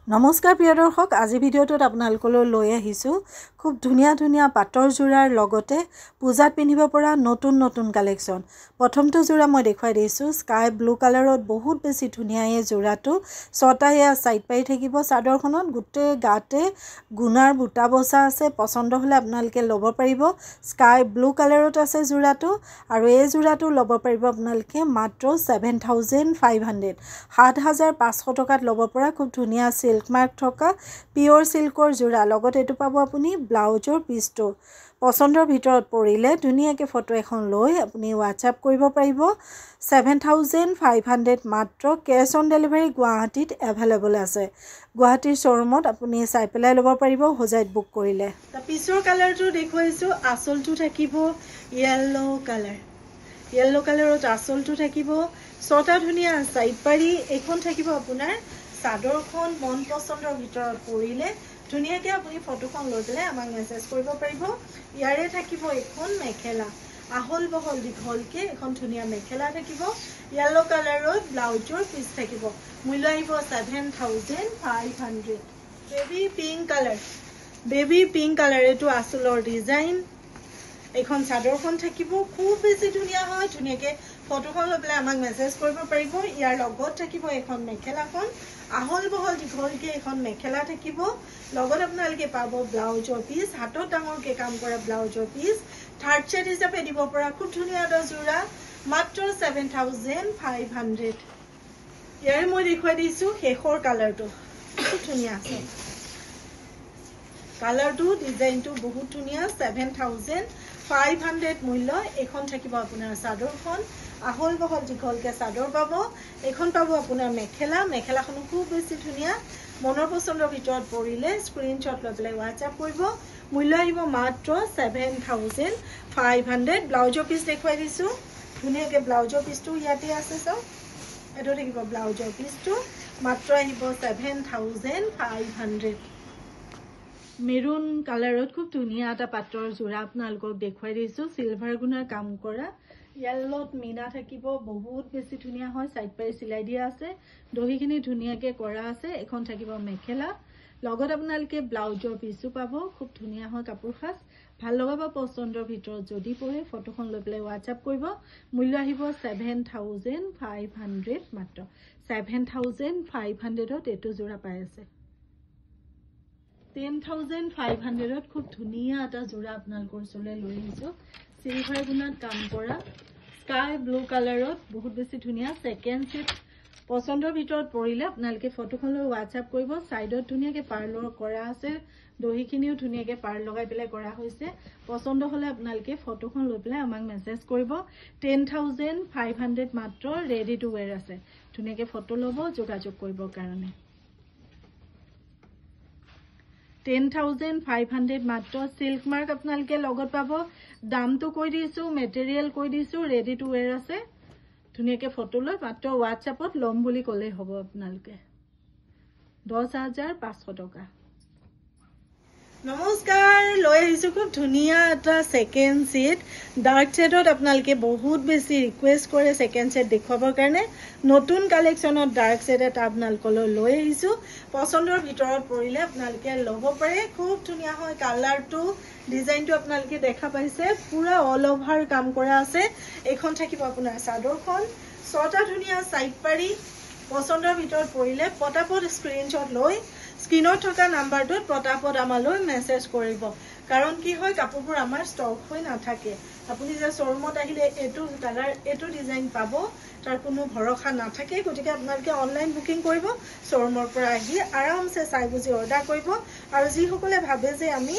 নমস্কাৰ প্ৰিয় দৰ্শক আজি ভিডিঅ'টোত আপোনালোকলৈ লৈ আহিছো খুব ধুনীয়া ধুনীয়া পাটৰ জোৰাৰ লগতে পূজাত পিন্ধিব পৰা নতুন কালেকচন প্ৰথমটো জোৰা মই দেখুৱাই দিছো স্কাই ব্লু কালাৰত বহুত বেছি ধুনীয়া এই জোৰাটো ছটায়া সাইড পাই থাকিব চাদৰখনত গুটে গাতে গুনাৰ বুটা বসা আছে পছন্দ হলে আপোনালোকে ল'ব পাৰিব স্কাই ব্লু কালাৰত আছে জোৰাটো আৰু এই জোৰাটো ল'ব পাৰিব আপোনালোকে মাত্ৰ 7500 7500 টকাত ল'ব পৰা খুব ধুনীয়া সিল্ক মাৰ্ক থকা পিওৰ সিল্কৰ জোৰা লগত এটো পাব আপুনি ব্লাউজৰ পিছটো পছন্দৰ ভিতৰত পৰিলে ধুনীয়াকৈ ফটো এখন লৈ আপুনি WhatsApp কৰিব পাৰিব 7500 মাত্ৰ কেশ অন ডেলিভাৰী গুৱাহাটীত এভেইলেবল আছে গুৱাহাটীৰ শ্বৰুমত আপুনি চাই পেলাই ল'ব পাৰিব হোজাইত বুক কৰিলে তা পিছৰ কালাৰটো দেখুৱাইছো আসলটো থাকিব yellow কালাৰত আসলটো থাকিব ছটা ধুনীয়া সাইড পাৰি এখন থাকিব আপোনাৰ চাদৰখন মন পছন্দৰ ভিতৰত পৰিলে ধুনীয়াকৈ আপুনি ফটোখন লৈ পেলাই আমাক মেছেজ কৰিব পাৰিব ইয়াৰে থাকিব এখন মেখেলা আহল বহল দীঘলকে এখন ধুনীয়া মেখেলা থাকিব yellow কালাৰত ব্লাউজৰ পিছ থাকিব মূল্য আহিব 7500 বেবি পিংক কালাৰ এটো আসলৰ ডিজাইন এখন চাদৰখন থাকিব খুব বেছি ধুনীয়া হয় ধুনীয়াকৈ ফটোখন লৈ পেলাই আমাক মেছেজ কৰিব পাৰিব ইয়াৰ লগত থাকিব এখন মেখেলাখন আহল বহল দীঘলকে এখন মেখেলা থাকিব লগত আপোনালোকে পাব ব্লাউজৰ পিস হাতত ডাঙৰকে কাম কৰা ব্লাউজৰ পিস থাৰ্ড সেট হিচাপে দিব পৰা খুব ধুনীয়া এটা জোৰা মাত্ৰ 7500 ইয়াৰে মই দেখুৱাই দিছো শেষৰ কালাৰটো খুব ধুনীয়া আছে কালাৰটো ডিজাইনটো বহুত ধুনীয়া 7500 মূল্য এখন থাকিব আপোনাৰ চাদৰখন আহল বহল দীঘলকে চাদৰ পাব এখন পাব আপোনাৰ মেখেলাখন খুব বেছি ধুনীয়া মনৰ পছন্দৰ ভিতৰত পৰিলে স্ক্ৰিনশ্বট লৈ পেলাই WhatsApp কৰিব মূল্য আহিব মাত্ৰ 7500 ব্লাউজৰ পিস দেখুৱাই দিছো ধুনীয়াকৈ ব্লাউজৰ পিসটো ইয়াতে আছে সব এটো থাকিব ব্লাউজৰ পিসটো মাত্ৰ আহিব 7500 মেৰুন কালাৰত খুব ধুনীয়া এটা পাটৰ জোৰা আপোনালোকক দেখুৱাই দিছো সিলভাৰ গুণাৰ কাম কৰা yellowত মিনা থাকিব বহুত বেছি ধুনীয়া হয় সাইড পাই সিলাই দিয়া আছে দহিখিনি ধুনীয়াকৈ কৰা আছে এখন থাকিব মেখেলা লগত আপোনালোকে ব্লাউজৰ পিসও পাব খুব ধুনীয়া হয় কাপোৰ খাস ভাল লগা বা পছন্দৰ ভিতৰত যদি পৰে ফটোখন লৈ পেলাই WhatsApp কৰিব মূল্য আহিব 7500 মাত্ৰ 7500ত এটো জোৰা পাই আছে 10500ত খুব ধুনীয়া এটা জোৰা আপোনালোকৰ ওচৰলৈ লৈ আহিছো সিলভাৰ গুণাত কাম কৰা স্কাই ব্লু কালাৰত বহুত বেছি ধুনীয়া সেকেন্ড সেট পছন্দৰ ভিতৰত পৰিলে আপোনালোকে ফটোখন লৈ WhatsApp কৰিব সাইডত ধুনীয়াকৈ পাৰ্লৰ কৰা আছে দহিখিনিও ধুনীয়াকৈ পাৰ লগাই পেলাই কৰা হৈছে পছন্দ হলে আপোনালোকে ফটোখন লৈ পেলাই আমাক মেছেজ কৰিব 10500 মাত্ৰ ৰেডি টু ওয়্যাৰ আছে ধুনীয়াকৈ ফটো ল'ব যোগাযোগ কৰিবৰ কাৰণে 10500 মাত্ৰ সিল্ক মাৰ্ক আপোনালোকে লগত পাব দামটো কৈ দিছো মেটেৰিয়েল কৈ দিছো ৰেডি টু ওয়্যাৰ আছে ধুনীয়াকৈ ফটো লৈ মাত্ৰ WhatsAppত লম বুলি ক'লে হ'ব আপোনালোকে 10500 টকা নমস্কাৰ লৈ আহিছো খুব ধুনীয়া এটা সেকেন্ড সেট ডাৰ্ক সেটত আপোনালোকে বহুত বেছি ৰিকুৱেষ্ট কৰে সেকেন্ড সেট দেখুৱাবৰ কাৰণে নতুন কালেকচনত ডাৰ্ক সেট এটা আপোনালোকলৈ লৈ আহিছো পছন্দৰ ভিতৰত পৰিলে আপোনালোকে ল'ব পাৰে খুব ধুনীয়া হয় কালাৰটো ডিজাইনটো আপোনালোকে দেখা পাইছে পুৰা অল ওভাৰ কাম কৰা আছে এখন থাকিব আপোনাৰ চাদৰখন ছটা ধুনীয়া সাইড পাৰি পছন্দৰ ভিতৰত পৰিলে পটাপট স্ক্ৰিনশ্বট লৈ স্ক্ৰিনত থকা নাম্বাৰটোত পটাপট আমালৈ মেছেজ কৰিব কাৰণ কি হয় কাপোৰবোৰ আমাৰ ষ্টক হৈ নাথাকে আপুনি যে শ্বৰুমত আহিলে এটো কালাৰ এটো ডিজাইন পাব তাৰ কোনো ভৰসা নাথাকে গতিকে আপোনালোকে অনলাইন বুকিং কৰিব শ্বৰুমৰ পৰা আহি আৰামছে চাই বুজি অৰ্ডাৰ কৰিব আৰু যিসকলে ভাবে যে আমি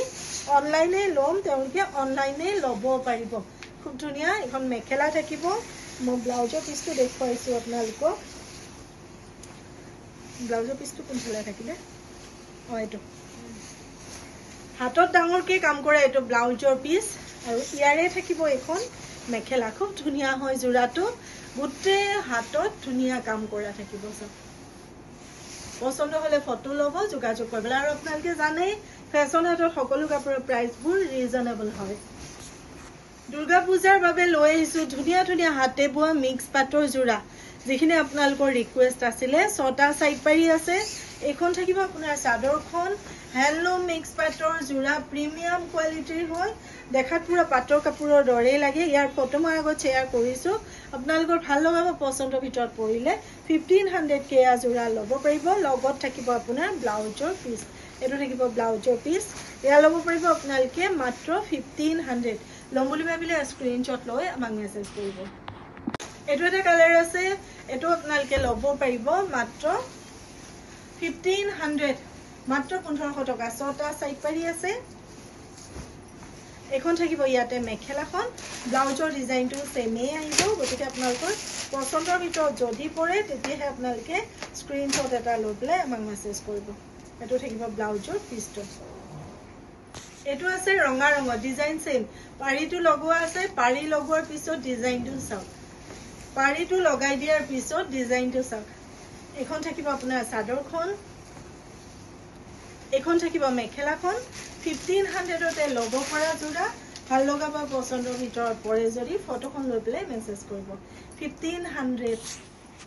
অনলাইনে ল'ম তেওঁলোকে অনলাইনে ল'ব পাৰিব খুব ধুনীয়া এখন মেখেলা থাকিব মই ব্লাউজৰ পিসটো দেখুৱাইছো আপোনালোকক ব্লাউজৰ পিসটো কোনফালে থাকিলে এটো হাতত ডাঙৰকে কাম কৰা এটো ব্লাউজৰ পিস আৰু ইয়াৰে থাকিব এখন মেখেলা খুব ধুনীয়া হয় জোৰাটো গুটে হাতত ধুনীয়া কাম কৰা থাকিব সব পছন্দ হলে ফটো ল'ব যোগাযোগ কৰিব আৰু আপোনালোকে জানে ফ্যাশন হাটত সকলো কাপোৰৰ প্ৰাইচবোৰ ৰিজনেবল হয় দুৰ্গা পূজাৰ বাবে লৈ আহিছো ধুনীয়া ধুনীয়া হাতে বোৱা মিক্স পাটৰ জোৰা যিখিনি আপোনালোকৰ ৰিকুৱেষ্ট আছিলে ছটা সাইড পাৰি আছে এইখন থাকিব আপোনাৰ চাদৰখন হ্যান্ডলুম মিক্স পাটৰ জোৰা প্ৰিমিয়াম কোৱালিটিৰ হয় দেখাত পুৰা পাটৰ কাপোৰৰ দৰে লাগে ইয়াৰ ফটো মই আগত শেয়াৰ কৰিছো আপোনালোকৰ ভাল লগাব পছন্দৰ ভিতৰত পৰিলে 1500 কে জোৰা ল'ব পাৰিব লগত থাকিব আপোনাৰ ব্লাউজৰ পিস এটো থাকিব ব্লাউজৰ পিস এয়া ল'ব পাৰিব আপোনালোকে মাত্ৰ 1500 ল'ম বুলি ভাবিলে স্ক্ৰিনশ্বট লৈ আমাক মেছেজ কৰিব এটো এটা কালাৰ আছে এটো আপোনালোকে ল'ব পাৰিব মাত্ৰ 1500 মাত্ৰ 1500 টকা ছটা সাইড পাৰি আছে এখন থাকিব ইয়াতে মেখেলাখন ব্লাউজৰ ডিজাইনটো সেমে আহিব গতিকে আপোনালোকৰ পছন্দৰ ভিতৰত যদি পৰে তেতিয়াহে আপোনালোকে স্ক্ৰিনশ্বট এটা লৈ পেলাই আমাক মেছেজ কৰিব এটো থাকিব ব্লাউজৰ পিসটো এটো আছে ৰঙা ৰঙৰ ডিজাইন সেম পাৰিটো লগোৱা আছে পাৰি লগোৱাৰ পিছত ডিজাইনটো চাওক পাৰিটো লগাই দিয়াৰ পিছত ডিজাইনটো চাওক এখন থাকিব আপোনাৰ চাদৰখন এখন থাকিব মেখেলাখন 1500 তে ল'ব পৰা জোৰা ভাল লগাব পছন্দৰ ভিতৰত পৰে যদি ফটোখন লৈ পেলাই মেছেজ কৰিব 1500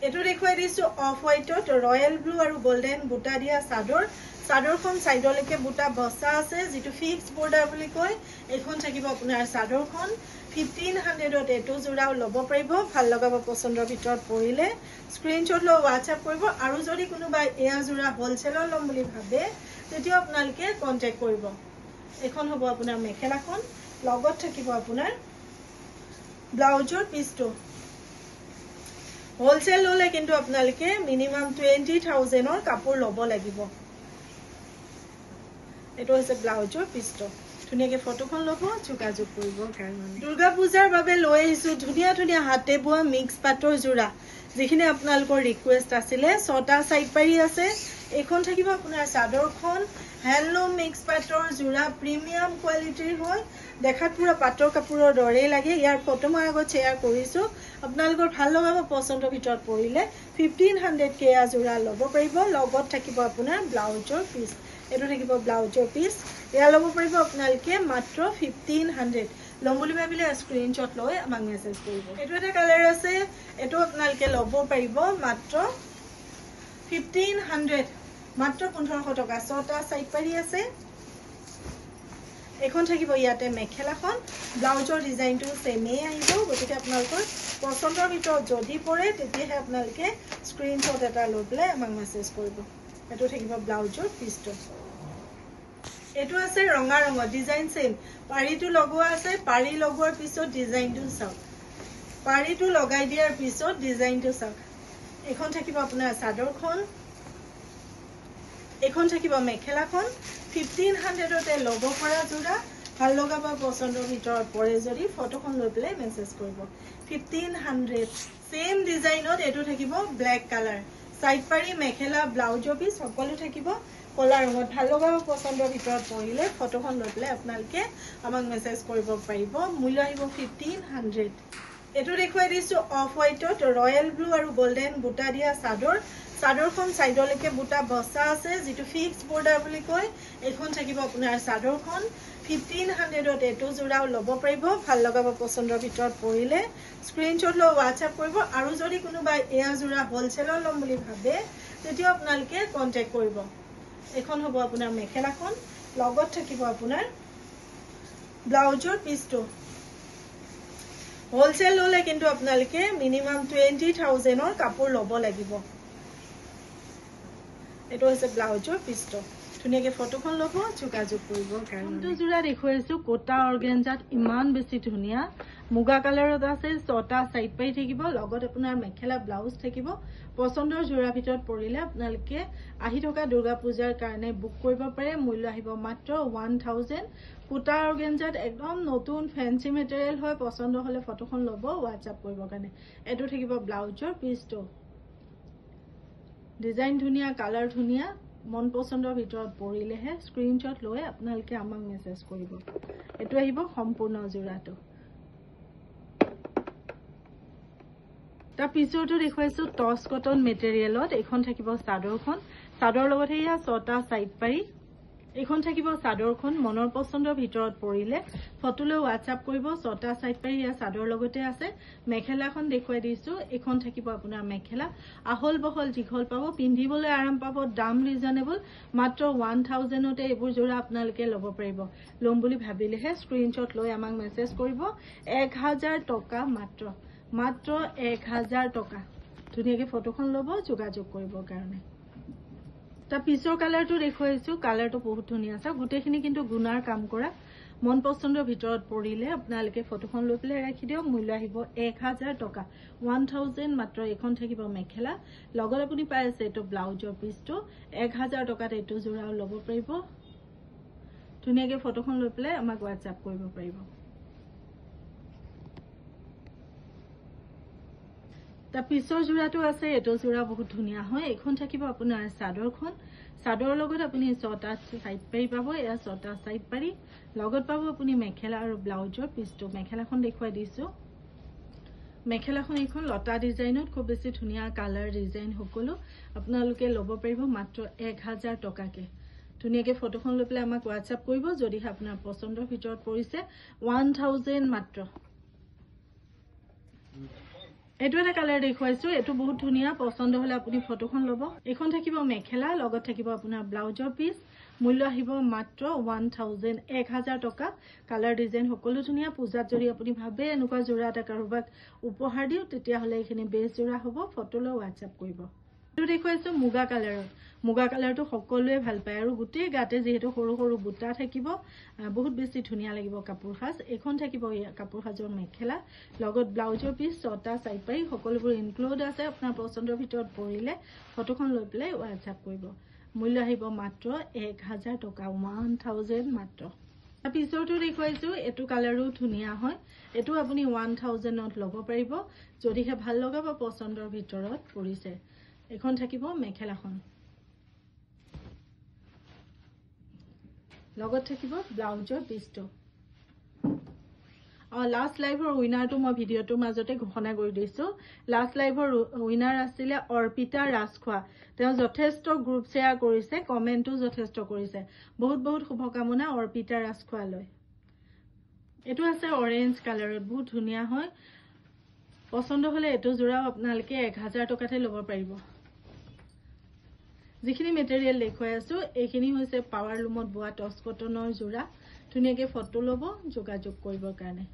এটো দেখুৱাই দিছো অফ হোৱাইটত ৰয়েল ব্লু আৰু গোল্ডেন বুটা দিয়া চাদৰখন সাইডলৈকে বুটা বসা আছে যেটো ফিক্স বৰ্ডাৰ বুলি কয় এখন থাকিব আপোনাৰ চাদৰখন 1500 ত এটো জোৰাও ল'ব পাৰিব ভাল লগাব পছন্দৰ ভিতৰত পৰিলে স্ক্ৰিনশ্বট লৈ WhatsApp কৰিব আৰু যদি কোনোবা এয়া জোৰা হোলসেলৰ ল'ম বুলি ভাবে তেতিয়া আপোনালোকে কন্টাক্ট কৰিব এখন হ'ব আপোনাৰ মেখেলাখন লগত থাকিব আপোনাৰ ব্লাউজৰ পিসটো হোলসেল ললে কিন্তু আপোনালোকে মিনিমাম 20000 ৰ কাপোৰ ল'ব লাগিব এটো হৈছে ব্লাউজৰ পিসটো ধুনিয়াকে ফটোখন ল'ব যোগাযোগ কৰিব কাৰণে দুৰ্গা পূজাৰ বাবে লৈ আহিছো ধুনিয়া ধুনিয়া হাতে বোৱা মিক্স পাটৰ জোৰা যিখিনি আপোনালোকৰ ৰিকুৱেষ্ট আছিলে ছটা সাইড পাৰি আছে এখন থাকিব আপোনাৰ চাদৰখন হ্যান্ডলুম মিক্স পাটৰ জোৰা প্ৰিমিয়াম কোৱালিটিৰ হয় দেখাত পুৰা পাটৰ কাপোৰৰ দৰে লাগে ইয়াৰ ফটো মই আগত শেয়াৰ কৰিছো আপোনালোকৰ ভাল লগাব পছন্দৰ ভিতৰত পৰিলে 1500 কে জোৰা ল'ব পাৰিব লগত থাকিব আপোনাৰ ব্লাউজৰ পিস এটো থাকিব ব্লাউজৰ পিস এয়া ল'ব পাৰিব আপোনালোকে মাত্ৰ 1500 ল'ম বুলি ভাবিলে স্ক্ৰিনশ্বট লৈ আমাক মেছেজ কৰিব এটো এটা কালাৰ আছে এটো আপোনালোকে ল'ব পাৰিব মাত্ৰ 1500 মাত্ৰ 1500 টকা ছটা সাইড পাৰি আছে এখন থাকিব ইয়াতে মেখেলাখন ব্লাউজৰ ডিজাইনটো সেমে আহিব গতিকে আপোনালোকৰ পছন্দৰ ভিতৰত যদি পৰে তেতিয়াহে আপোনালোকে স্ক্ৰিনশ্বট এটা লৈ পেলাই আমাক মেছেজ কৰিব এটো থাকিব ব্লাউজৰ পিসটো এটো আছে ৰঙা ৰঙৰ ডিজাইন সেম পাৰিটো লগোৱা আছে পাৰি লগোৱাৰ পিছত ডিজাইনটো চাওক পাৰিটো লগাই দিয়াৰ পিছত ডিজাইনটো চাওক এখন থাকিব আপোনাৰ চাদৰখন এখন থাকিব মেখেলাখন 1500 তে ল'ব পৰা জোৰা ভাল লগাব পছন্দৰ ভিতৰত পৰে যদি ফটোখন লৈ পেলাই মেছেজ কৰিব 1500 সেম ডিজাইনত এটো থাকিব ব্ল্যাক কালাৰ সাইড পাৰি মেখেলা ব্লাউজৰ পিস সকলো থাকিব কলা ৰঙত ভাল লগাব পছন্দৰ ভিতৰত পৰিলে ফটোখন লৈ পেলাই আপোনালোকে আমাক মেছেজ কৰিব পাৰিব মূল্য আহিব 1500 এটো দেখুৱাই দিছো অফ হোৱাইটত ৰয়েল ব্লু আৰু গোল্ডেন বুটা দিয়া চাদৰখন সাইডলৈকে বুটা বসা আছে যেটো ফিক্স বৰ্ডাৰ বুলি কয় এখন থাকিব আপোনাৰ চাদৰখন 1500 ত এটো জোৰাও ল'ব পাৰিব ভাল লগাব পছন্দৰ ভিতৰত পৰিলে স্ক্ৰিনশ্বট লৈ WhatsApp কৰিব আৰু যদি কোনোবা এয়া জোৰা হোলসেলৰ ল'ম বুলি ভাবে তেতিয়া আপোনালোকে কন্টাক্ট কৰিব এখন হ'ব আপোনাৰ মেখেলাখন লগত থাকিব আপোনাৰ ব্লাউজৰ পিসটো হোলসেল ললে কিন্তু আপোনালোকে মিনিমাম 20000 ৰ কাপোৰ ল'ব লাগিব এটো হৈছে ব্লাউজৰ পিসটো ধুনিয়াকে ফটোখন ল'ব যোগাযোগ কৰিব কাৰণে জোৰা দেখুৱাইছো কোটা অৰ্গেঞ্জাত ইমান বেছি ধুনিয়া মুগা কালাৰত আছে ছটা সাইড পাই থাকিব লগত আপোনাৰ মেখেলা ব্লাউজ থাকিব পছন্দৰ জোৰা ভিতৰত পৰিলে আপোনালোকে আহি থকা দুৰ্গা পূজাৰ কাৰণে বুক কৰিব পাৰে মূল্য আহিব মাত্ৰ 1000 কোটা অৰ্গেঞ্জাত একদম নতুন ফেন্সি মেটেৰিয়েল হয় পছন্দ হলে ফটোখন ল'ব WhatsApp কৰিব কাৰণে এটো থাকিব ব্লাউজৰ পিসটো ডিজাইন ধুনিয়া কালাৰ ধুনিয়া মন পছন্দৰ ভিতৰত পৰিলেহে স্ক্ৰিনশ্বট লৈ আপোনালোকে আমাক মেছেজ কৰিব এটো আহিব সম্পূৰ্ণ জোৰাটো তা পিছৰটো দেখুৱাইছো টস কটন মেটেৰিয়েলত এখন থাকিব চাদৰখন চাদৰ লগত এয়া ছটা সাইড পাৰি এখন থাকিব চাদৰখন মনৰ পছন্দৰ ভিতৰত পৰিলে ফটোলৈ WhatsApp কৰিব 6টা সাইড পাৰি ইয়া চাদৰ লগতে আছে মেখেলাখন দেখুৱাই দিছো এখন থাকিব আপোনাৰ মেখেলা আহল বহল দীঘল পাব পিন্ধিবলৈ আৰাম পাব দাম ৰিজনেবল মাত্ৰ 1000 তে এইবোৰ জোৰা আপোনালোকে ল'ব পাৰিব লম বুলি ভাবিলেহে স্ক্ৰিনশ্বট লৈ আমাক মেছেজ কৰিব 1000 টকা মাত্ৰ 1000 টকা ধুনীয়াকৈ ফটোখন ল'ব যোগাযোগ কৰিবৰ কাৰণে তা পিছৰ কালাৰটো দেখুৱাইছো কালাৰটো বহুত ধুনীয়া আছে গুটেখিনি কিন্তু গুণাৰ কাম কৰা মন পছন্দৰ ভিতৰত পৰিলে আপোনালোকে ফটোখন লৈ পেলাই ৰাখি দিয়ক মূল্য আহিব 1000 টকা 1000 মাত্ৰ এখন থাকিব মেখেলা লগত আপুনি পাই আছে এটো ব্লাউজৰ পিছটো 1000 টকাত এটো জোৰাও ল'ব পাৰিব ধুনীয়াকৈ ফটোখন লৈ পেলাই আমাক WhatsApp কৰিব পাৰিব তা পিছৰ জোৰাটো আছে এটো জোৰা বহুত ধুনীয়া হয় এখন থাকিব আপোনাৰ চাদৰখন চাদৰৰ লগত আপুনি 6টা সাইড পাৰি পাব এয়া 6টা সাইড পাৰি লগত পাব আপুনি মেখেলা আৰু ব্লাউজৰ পিছটো মেখেলাখন দেখুৱাই দিছো মেখেলাখন এখন লতা ডিজাইনত খুব বেছি ধুনীয়া কালাৰ ডিজাইন সকলো আপোনালোকে ল'ব পাৰিব মাত্ৰ 1000 টকাকে ধুনীয়াকৈ ফটোখন লৈ পেলাই আমাক WhatsApp কৰিব যদি আপোনাৰ পছন্দৰ ভিতৰত পৰিছে 1000 মাত্ৰ এটো এটা কালাৰ দেখুৱাইছো এটো বহুত ধুনীয়া পছন্দ হলে আপুনি ফটোখন ল'ব এখন থাকিব মেখেলা লগত থাকিব আপোনাৰ ব্লাউজৰ পিছ মূল্য আহিব মাত্ৰ 1000 টকা কালাৰ ডিজাইন সকলো ধুনীয়া পূজাত যদি আপুনি ভাবে এনেকুৱা জোৰা এটা কাৰোবাক উপহাৰ দিও তেতিয়া হলে এখিনি বেছ জোৰা হ'ব ফটোলৈ WhatsApp কৰিব এটো দেখুৱাইছো মুগা কালাৰটো সকলোৱে ভাল পায় আৰু গুটেই গাতে যেহেতু সৰু সৰু বুটা থাকিব বহুত বেছি ধুনীয়া লাগিব কাপোৰ সাজ এখন থাকিব কাপোৰ সাজৰ মেখেলা লগত ব্লাউজৰ পিছ 6টা সাইড পাৰি সকলোবোৰ ইনক্লুড আছে আপোনাৰ পছন্দৰ ভিতৰত পৰিলে ফটোখন লৈ পেলাই WhatsApp কৰিব মূল্য আহিব মাত্ৰ 1000 টকা 1000 মাত্ৰ পিছৰটো দেখুৱাইছো এটো কালাৰো ধুনীয়া হয় এটো আপুনি 1000ত ল'ব পাৰিব যদিহে ভাল লগা বা পছন্দৰ ভিতৰত পৰিছে এখন থাকিব মেখেলাখন লগত থাকিব ব্লাউজৰ পিছটো লাষ্ট লাইভৰ উইনাৰটো মই ভিডিঅ'টোৰ মাজতে ঘোষণা কৰি দিছো লাষ্ট লাইভৰ উইনাৰ আছিল অৰ্পিতা ৰাজখোৱা তেওঁ যথেষ্ট গ্ৰুপ শেয়াৰ কৰিছে কমেন্টও যথেষ্ট কৰিছে বহুত বহুত শুভকামনা অৰ্পিতা ৰাজখোৱালৈ এটো আছে অৰেঞ্জ কালাৰত বহুত ধুনীয়া হয় পছন্দ হলে এটো জোৰাও আপোনালোকে 1000 টকাতে ল'ব পাৰিব যিখিনি মেটেৰিয়েল দেখুৱাই আছো এইখিনি হৈছে পাৱাৰ লুমত বোৱা টছ কটনৰ জোৰা ধুনীয়াকৈ ফটো ল'ব যোগাযোগ কৰিবৰ কাৰণে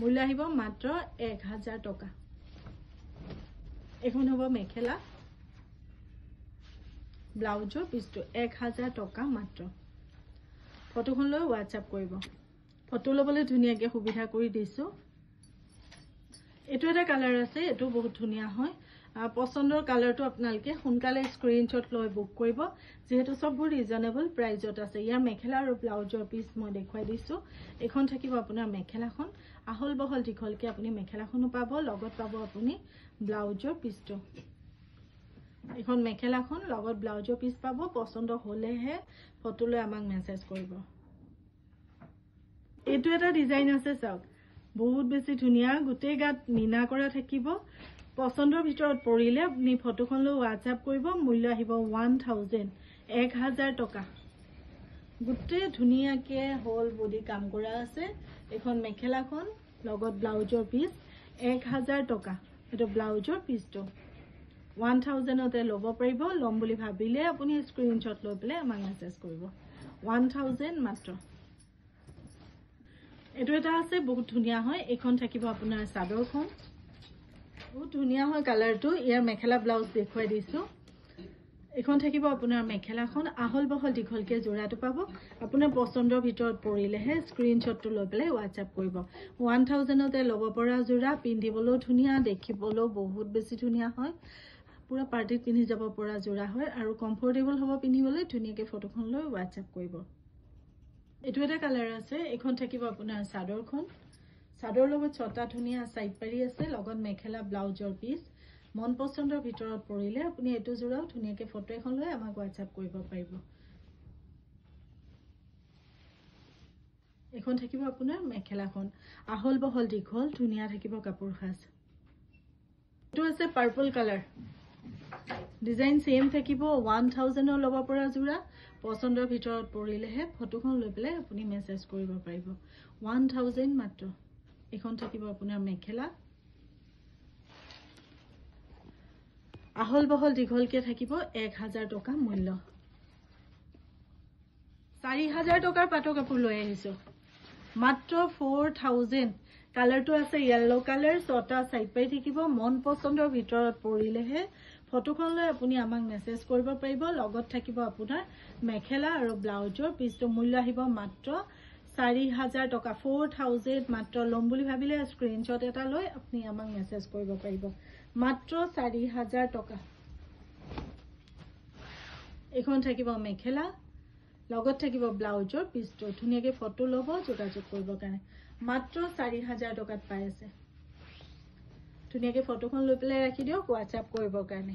মূল্য আহিব মাত্ৰ 1000 টকা এখন হ'ব মেখেলা ব্লাউজৰ পিছটো 1000 টকা মাত্ৰ ফটোখন লৈ WhatsApp কৰিব ফটো ল'বলৈ ধুনীয়াকৈ সুবিধা কৰি দিছো এটো এটা কালাৰ আছে এটো বহুত ধুনীয়া হয় পছন্দৰ কালাৰটো আপোনালোকে সোনকালে স্ক্ৰিনশ্বট লৈ বুক কৰিব যেহেতু সববোৰ ৰিজনেবল প্ৰাইজত আছে ইয়াৰ মেখেলা আৰু ব্লাউজৰ পিছ মই দেখুৱাই দিছো এখন থাকিব আপোনাৰ মেখেলাখন আহল বহল দীঘলকে আপুনি মেখেলাখনো পাব লগত পাব আপুনি ব্লাউজৰ পিছটো এখন মেখেলাখন লগত ব্লাউজৰ পিছ পাব পছন্দ হলেহে ফটোলৈ আমাক মেছেজ কৰিব এটো এটা ডিজাইন আছে চাওক বহুত বেছি ধুনীয়া গুটেই গাত মিনা কৰা থাকিব পছন্দৰ ভিতৰত পৰিলে আপুনি ফটোখন লৈ WhatsApp কৰিব মূল্য আহিব 1000 টকা গুটেই ধুনীয়াকে হোল বডি কাম কৰা আছে এখন মেখেলাখন লগত ব্লাউজৰ পিছ 1000 টকা এটো ব্লাউজৰ পিছটো 1000 তে ল'ব পাৰিব লম বুলি ভাবিলে আপুনি স্ক্ৰিনশ্বট লৈ পেলাই আমাক মেছেজ কৰিব 1000 মাত্ৰ এটো এটা আছে বহুত ধুনীয়া হয় এখন থাকিব আপোনাৰ চাদৰখন বহুত ধুনীয়া হয় কালাৰটো ইয়াৰ মেখেলা ব্লাউজ দেখুৱাই দিছো এখন থাকিব আপোনাৰ মেখেলাখন আহল বহল দীঘলকে জোৰাটো পাব আপোনাৰ পছন্দৰ ভিতৰত পৰিলেহে স্ক্ৰিনশ্বটটো লৈ পেলাই WhatsApp কৰিব 1000 তে ল'ব পৰা জোৰা পিন্ধিবলৈও ধুনীয়া দেখিবলৈও বহুত বেছি ধুনীয়া হয় পুৰা পাৰ্টিত পিন্ধি যাব পৰা জোৰা হয় আৰু কমফৰ্টেবল হ'ব পিন্ধিবলৈ ধুনীয়াকৈ ফটোখন লৈ WhatsApp কৰিব এটো এটা কালাৰ আছে এখন থাকিব আপোনাৰ চাদৰখন চাদৰ লগত 6টা ধুনীয়া সাইড পাৰি আছে লগত মেখেলা ব্লাউজৰ পিছ মন পছন্দৰ ভিতৰত পৰিলে আপুনি এটো জোৰাও ধুনীয়াকৈ ফটো এখন লৈ আমাক WhatsApp কৰিব পাৰিব এখন থাকিব আপোনাৰ মেখেলাখন আহল বহল দীঘল ধুনীয়া থাকিব কাপোৰ সাজ এটো আছে পাৰ্পল কালাৰ ডিজাইন সেম থাকিব 1000 ল'ব পৰা জোৰা পছন্দৰ ভিতৰত পৰিলেহে ফটোখন লৈ পেলাই আপুনি মেছেজ কৰিব পাৰিব 1000 মাত্ৰ এখন থাকিব আপোনাৰ মেখেলা আহল বহল দীঘলকে থাকিব 1000 টকা মূল্য 4000 টকাৰ পাটৰ কাপোৰ লৈ আহিছো মাত্ৰ 4000 কালাৰটো আছে ইয়েলো কালাৰ ছটা সাইড পাই থাকিব মন পছন্দৰ ভিতৰত পৰিলেহে ফটোখন লৈ আপুনি আমাক মেছেজ কৰিব পাৰিব লগত থাকিব আপোনাৰ মেখেলা আৰু ব্লাউজৰ পিছটো মূল্য আহিব মাত্ৰ 4000 টকা 4000 মাত্ৰ লম বুলি ভাবিলে স্ক্ৰিনশ্বট এটা লৈ আপুনি আমাক মেছেজ কৰিব পাৰিব মাত্ৰ 4000 টকা এখন থাকিব মেখেলা লগত থাকিব ব্লাউজৰ পিছটো ধুনিয়াকে ফটো ল'ব যোগাযোগ কৰিব কাৰণে মাত্ৰ 4000 টকাত পাই আছে ধুনিয়াকে ফটোখন লৈ পেলাই ৰাখি দিও WhatsApp কৰিব কাৰণে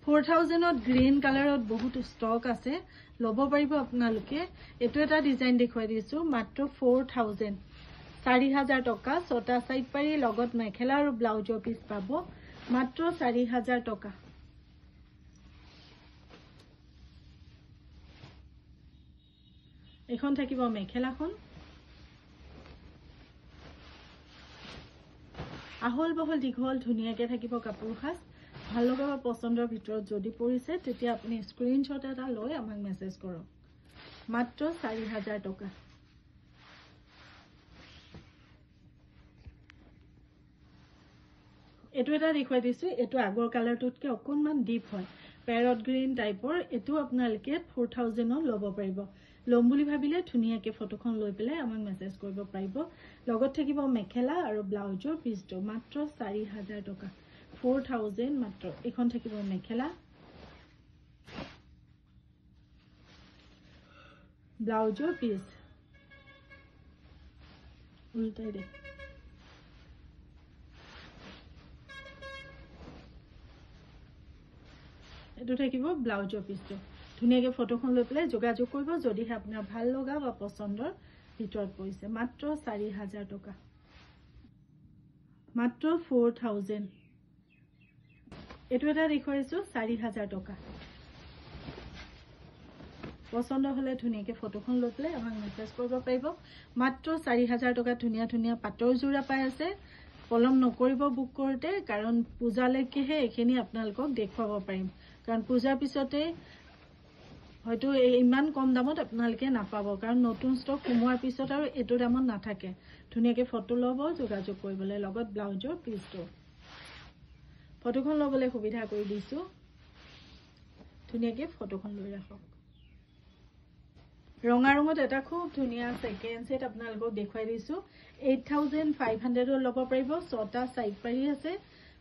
4000ত গ্ৰীন কালাৰত বহুত ষ্টক আছে ল'ব পাৰিব আপোনালোকে এটো এটা ডিজাইন দেখুৱাই দিছো মাত্ৰ 4000 4000 টকা ছটা সাইড পাৰি লগত মেখেলা আৰু ব্লাউজৰ পিছ পাব মাত্ৰ 4000 টকা এখন থাকিব মেখেলাখন আহল বহল দীঘল ধুনিয়াকে থাকিব কাপোৰ খাস ভাল লগা পছন্দৰ ভিতৰত যদি পৰিছে তেতিয়া আপুনি স্ক্ৰিনশ্বট এটা লৈ আমাক মেছেজ কৰক মাত্ৰ 4000 টকা এটো এটা দেখুৱাই দিছো এটো আগৰ কালাৰটোতকে অকনমান ডিপ হয় প্যাৰট গ্ৰীন টাইপৰ এটো আপোনালোকে 4000 ত ল'ব পাৰিব লম বুলি ভাবিলে ধুনিয়াকে ফটোখন লৈ পেলাই আমাক মেছেজ কৰিব পাৰিব লগত থাকিব মেখেলা আৰু ব্লাউজৰ পিছটো মাত্ৰ 4000 টকা 4000 মাত্ৰ এখন থাকিব মেখেলা ব্লাউজৰ পিছ উল্টাই দে এটো থাকিব ব্লাউজৰ পিছটো ধুনিয়াকে ফটোখন লৈ পেলাই যোগাযোগ কৰিব যদিহে আপোনাৰ ভাল লগা বা পছন্দৰ ভিতৰত পৰিছে মাত্ৰ 4000 টকা মাত্ৰ 4000 এটো এটা দেখুৱাইছো 4000 টকা পছন্দ হলে ধুনিয়াকে ফটোখন লৈ পেলাই আমাক মেছেজ কৰিব পাৰিব মাত্ৰ 4000 টকা ধুনিয়া ধুনিয়া পাটৰ জোৰা পাই আছে পলম নকৰিব বুক কৰোতে কাৰণ পূজালৈকেহে এখিনি আপোনালোকক দেখুৱাব পাৰিম কাৰণ পূজাৰ পিছতে হয়তো ইমান কম দামত আপোনালোকে নাপাব কাৰণ নতুন ষ্টক সোমোৱাৰ পিছত আৰু এটো দামত নাথাকে ধুনিয়াকে ফটো ল'ব যোগাযোগ কৰিবলৈ লগত ব্লাউজৰ পিছটো ফটোখন ল'বলৈ সুবিধা কৰি দিছো ধুনিয়াকে ফটোখন লৈ ৰাখক ৰঙা ৰঙত এটা খুব ধুনিয়া সেকেন্ড সেট আপোনালোকক দেখুৱাই দিছো 8500 ৰ ল'ব পাৰিব ছটা সাইড পাৰি আছে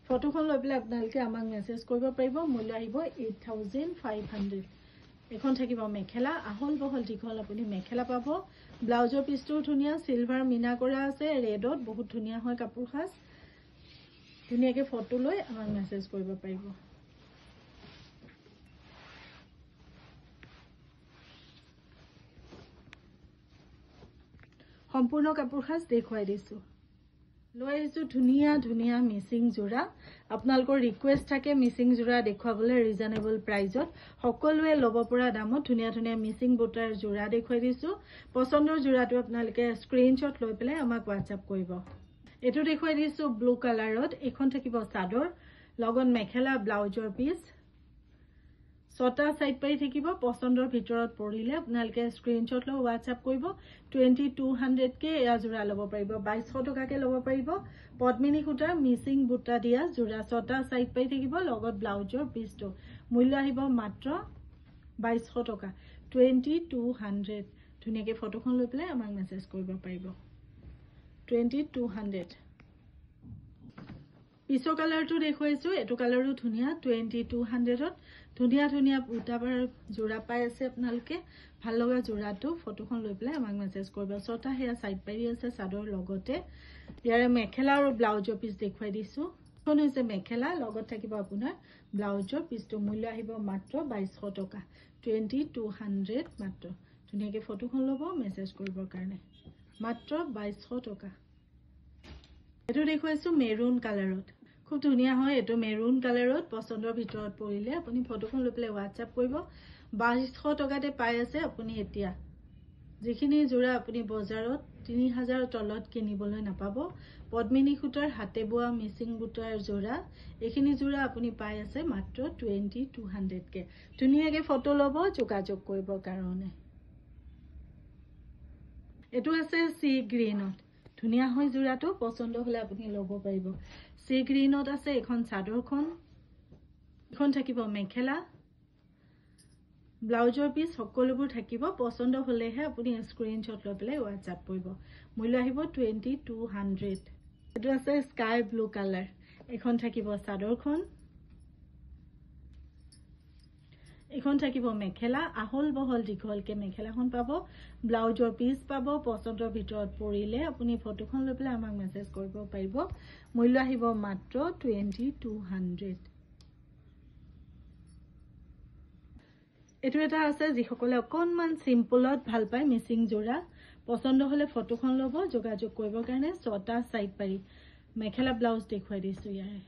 ফটোখন লৈ পেলাই আপোনালোকে আমাক মেছেজ কৰিব পাৰিব মূল্য আহিব 8500 এখন থাকিব মেখেলা আহল বহল দীঘল আপুনি মেখেলা পাব ব্লাউজৰ পিছটো ধুনিয়া সিলভাৰ মিনা কৰা আছে ৰেডত বহুত ধুনিয়া হয় কাপোৰ খাস ধুনিয়াকে ফটো লৈ আমাক মেছেজ কৰিব পাৰিব সম্পূৰ্ণ কাপোৰ খাস দেখুৱাই দিছো লৈ আহিছো ধুনিয়া ধুনিয়া মিসিং জোৰা আপোনালোকৰ ৰিকুৱেষ্ট থাকে মিসিং জোৰা দেখুৱাবলৈ ৰিজনেবল প্ৰাইজত সকলোৱে ল'ব পৰা দামত ধুনিয়া ধুনিয়া মিসিং বুটাৰ জোৰা দেখুৱাই দিছো পছন্দৰ জোৰাটো আপোনালোকে স্ক্ৰিনশ্বট লৈ পেলাই আমাক WhatsApp কৰিব এটো দেখুৱাই দিছো ব্লু কালাৰত এখন থাকিব চাদৰ লগত মেখেলা ব্লাউজৰ পিছ ছটা সাইড পাই থাকিব পছন্দৰ ভিতৰত পৰিলে আপোনালোকে স্ক্ৰিনশ্বট লৈ WhatsApp কৰিব 2200 কে এয়া জোৰা ল'ব পাৰিব 2200 টকাকে ল'ব পাৰিব পদ্মিনী সূতাৰ মিসিং বুটা দিয়া জোৰা ছটা সাইড পাই থাকিব লগত ব্লাউজৰ পিছটো মূল্য আহিব মাত্ৰ 2200 টকা 2200 ধুনিয়াকে ফটোখন লৈ পেলাই আমাক মেছেজ কৰিব পাৰিব 2200 পিছৰ কালাৰটো দেখুৱাইছো এটো কালাৰটো ধুনিয়া 2200 ত ধুনিয়া ধুনিয়া বুটাৰ জোৰা পাই আছে আপোনালোকে ভাল লগা জোৰাটো ফটোখন লৈ পেলাই আমাক মেছেজ কৰিব ছটা হেয়া সাইড পাৰি আছে চাদৰ লগতে ইয়াৰে মেখেলা আৰু ব্লাউজৰ পিছ দেখুৱাই দিছো কোন হৈছে মেখেলা লগত থাকিব আপোনাৰ ব্লাউজৰ পিছটো মূল্য আহিব মাত্ৰ 2200 টকা 2200 মাত্ৰ ধুনিয়াকে ফটোখন ল'ব মেছেজ কৰিবৰ কাৰণে মাত্ৰ 2200 টকা এটো দেখুৱাইছো মেৰুন কালাৰত খুব ধুনীয়া হয় এটো মেৰুন কালাৰত পছন্দৰ ভিতৰত পৰিলে আপুনি ফটোখন লৈ পেলাই WhatsApp কৰিব 2200 টকাতে পাই আছে আপুনি এতিয়া যিখিনি জোৰা আপুনি বজাৰত 3000 তলত কিনিবলৈ নাপাব পদ্মিনী সূতাৰ হাতে বোৱা মিচিং বুটাৰ জোৰা এইখিনি জোৰা আপুনি পাই আছে মাত্ৰ 2200 কে ধুনীয়াকে ফটো ল'ব যোগাযোগ কৰিব কাৰণে এটো আছে সি গ্ৰীনত ধুনীয়া হয় জোৰাটো পছন্দ হলে আপুনি ল'ব পাৰিব সি গ্ৰীনত আছে এখন চাদৰখন এখন থাকিব মেখেলা ব্লাউজৰ পিস সকলোবোৰ থাকিব পছন্দ হলেহে আপুনি স্ক্ৰিনশ্বট লৈ পেলাই WhatsApp কৰিব মূল্য আহিব 2200 এটো আছে স্কাই ব্লু কালাৰ এখন থাকিব চাদৰখন এখন থাকিব মেখেলা আহল বহল দীঘলকে মেখেলাখন পাব ব্লাউজৰ পিস পাব পছন্দৰ ভিতৰত পৰিলে আপুনি ফটোখন লৈ পেলাই আমাক মেছেজ কৰিব পাৰিব মূল্য আহিব মাত্ৰ 2200 এটো এটা আছে যিসকলে অকনমান সিম্পলত ভাল পায় মিচিং জোৰা পছন্দ হলে ফটোখন ল'ব যোগাযোগ কৰিব কাৰণে 6টা সাইড পাৰি মেখেলা ব্লাউজ দেখুৱাই দিছো ইয়াৰে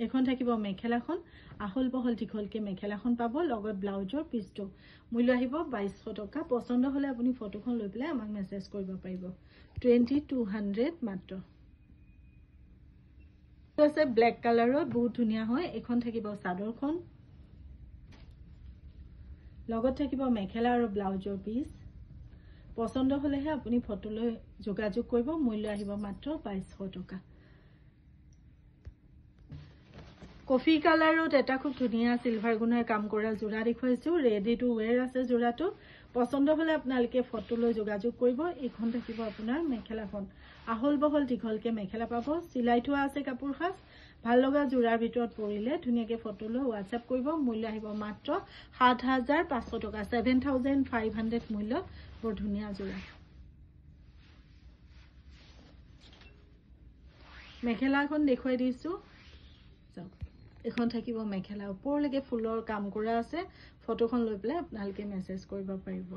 এখন থাকিব মেখেলাখন আহল বহল দীঘলকে মেখেলাখন পাব লগত ব্লাউজৰ পিসটো মূল্য আহিব 2200 টকা পছন্দ হলে আপুনি ফটোখন লৈ পেলাই আমাক মেছেজ কৰিব পাৰিব 2200 মাত্ৰ আছে ব্ল্যাক কালাৰত বহুত ধুনীয়া হয় এখন থাকিব চাদৰখন লগত থাকিব মেখেলা আৰু ব্লাউজৰ পিস পছন্দ হলেহে আপুনি ফটো লৈ যোগাযোগ কৰিব মূল্য আহিব মাত্ৰ 2200 টকা কফি কালাৰত এটা খুব ধুনীয়া সিলভাৰ গুণৰ কাম কৰা জোৰা দেখুৱাইছো ৰেডি টু ওয়্যাৰ আছে জোৰাটো পছন্দ হলে আপোনালোকে ফটো লৈ যোগাযোগ কৰিব এইখন থাকিব আপোনাৰ মেখেলাখন আহল বহল দীঘলকে মেখেলা পাব সিলাই থোৱা আছে কাপোৰ খাস ভাল লগা জোৰাৰ ভিতৰত পৰিলে ধুনীয়াকে ফটো লৈ WhatsApp কৰিব মূল্য আহিব মাত্ৰ 7500 টকা 7500 মূল্য বৰ ধুনীয়া জোৰা মেখেলাখন দেখুৱাই দিছো যাওক এখন থাকিব মেখেলা ওপৰলৈকে ফুলৰ কাম কৰা আছে ফটোখন লৈ পেলাই আপোনালোকে মেছেজ কৰিব পাৰিব